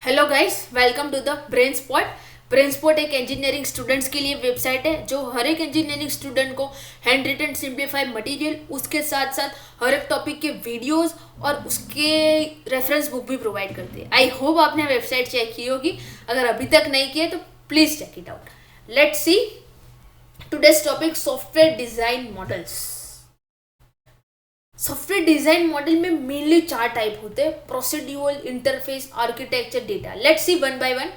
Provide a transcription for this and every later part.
Hello guys, welcome to the Brain Spot. Brain Spot एक engineering students के लिए website है जो हर एक इंजीनियरिंग स्टूडेंट को हैंड रिटन सिंप्लीफाइड मटेरियल, उसके साथ साथ हर एक टॉपिक के वीडियोस और उसके रेफरेंस बुक भी प्रोवाइड करती है। आई होप आपने वेबसाइट चेक की होगी। अगर अभी तक नहीं की है तो please check it out. Let's see today's topic, software design models. Software design model में मेनली चार टाइप होते हैं: procedural, interface, architecture, data. Let's see one by one.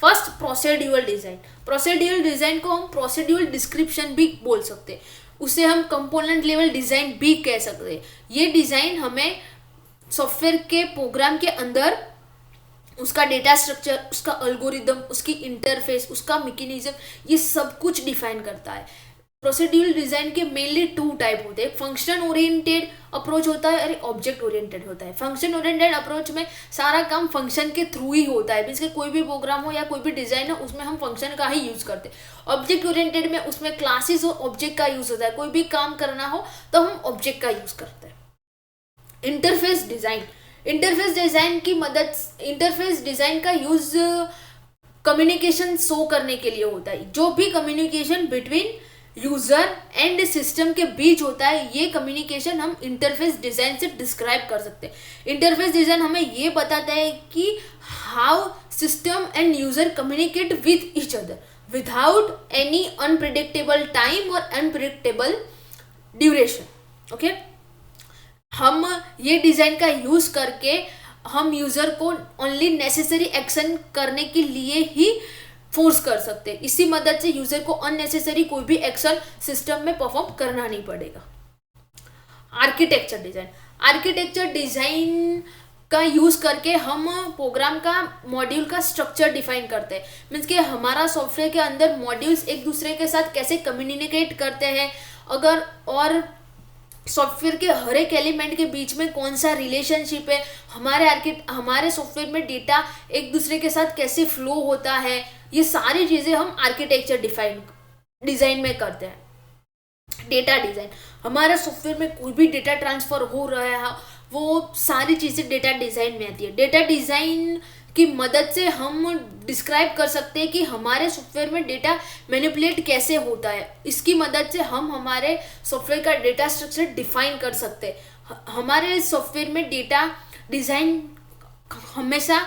First, procedural design. Procedural design को हम प्रोसीड्यूरल डिस्क्रिप्शन भी बोल सकते हैं, उसे हम कंपोनेंट लेवल डिजाइन भी कह सकते हैं। ये डिजाइन हमें सॉफ्टवेयर के प्रोग्राम के अंदर उसका डेटा स्ट्रक्चर, उसका अल्गोरिदम, उसकी इंटरफेस, उसका मैकेनिज्म, ये सब कुछ डिफाइन करता है। प्रोसीड्यूरल डिजाइन के मेनली टू टाइप होते हैं। फंक्शन ओरिएंटेड अप्रोच होता है और ऑब्जेक्ट ओरिएंटेड होता है। फंक्शन ओरिएंटेड अप्रोच में सारा काम फंक्शन के थ्रू ही होता है, मीन्स कोई भी प्रोग्राम हो या कोई भी डिजाइन हो उसमें हम फंक्शन का ही यूज करते हैं। ऑब्जेक्ट ओरिएंटेड में उसमें क्लासेस और ऑब्जेक्ट का यूज होता है, कोई भी काम करना हो तो हम ऑब्जेक्ट का यूज करते हैं। Interface design. इंटरफेस डिजाइन का यूज कम्युनिकेशन शो करने के लिए होता है। जो भी communication between user and system के बीच होता है, ये कम्युनिकेशन हम इंटरफेस डिजाइन से डिस्क्राइब कर सकते हैं। इंटरफेस डिजाइन हमें ये बताता है कि how system and user communicate with each other without any unpredictable time और अनप्रिडिक्टेबल ड्यूरेशन। ओके, हम ये डिजाइन का यूज करके हम यूजर को ओनली नेसेसरी एक्शन करने के लिए ही फोर्स कर सकते हैं। इसी मदद से यूजर को अननेसेसरी कोई भी एक्शन सिस्टम में परफॉर्म करना नहीं पड़ेगा। आर्किटेक्चर डिजाइन का यूज करके हम प्रोग्राम का मॉड्यूल का स्ट्रक्चर डिफाइन करते हैं। मीन्स कि हमारा सॉफ्टवेयर के अंदर मॉड्यूल्स एक दूसरे के साथ कैसे कम्युनिकेट करते हैं, अगर और सॉफ्टवेयर के हर एक एलिमेंट के बीच में कौन सा रिलेशनशिप है, हमारे सॉफ्टवेयर में डेटा एक दूसरे के साथ कैसे फ्लो होता है, ये सारी चीज़ें हम आर्किटेक्चर डिज़ाइन में करते हैं। डेटा डिज़ाइन, हमारे सॉफ्टवेयर में कोई भी डेटा ट्रांसफ़र हो रहा है वो सारी चीज़ें डेटा डिज़ाइन में आती है। डेटा डिज़ाइन की मदद से हम डिस्क्राइब कर सकते हैं कि हमारे सॉफ्टवेयर में डेटा मैनिपुलेट कैसे होता है। इसकी मदद से हम हमारे सॉफ्टवेयर का डेटा स्ट्रक्चर डिफाइन कर सकते हैं। हमारे सॉफ्टवेयर में डेटा डिज़ाइन हमेशा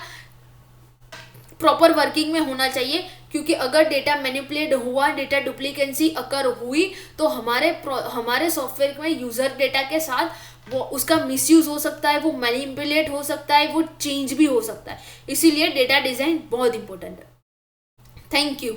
प्रॉपर वर्किंग में होना चाहिए, क्योंकि अगर डेटा मैनिपुलेट हुआ, डेटा डुप्लीकेंसी अकर हुई तो हमारे सॉफ्टवेयर में यूज़र डेटा के साथ वो उसका मिसयूज हो सकता है, वो मैनिपुलेट हो सकता है, वो चेंज भी हो सकता है। इसीलिए डेटा डिज़ाइन बहुत इंपॉर्टेंट है। Thank you.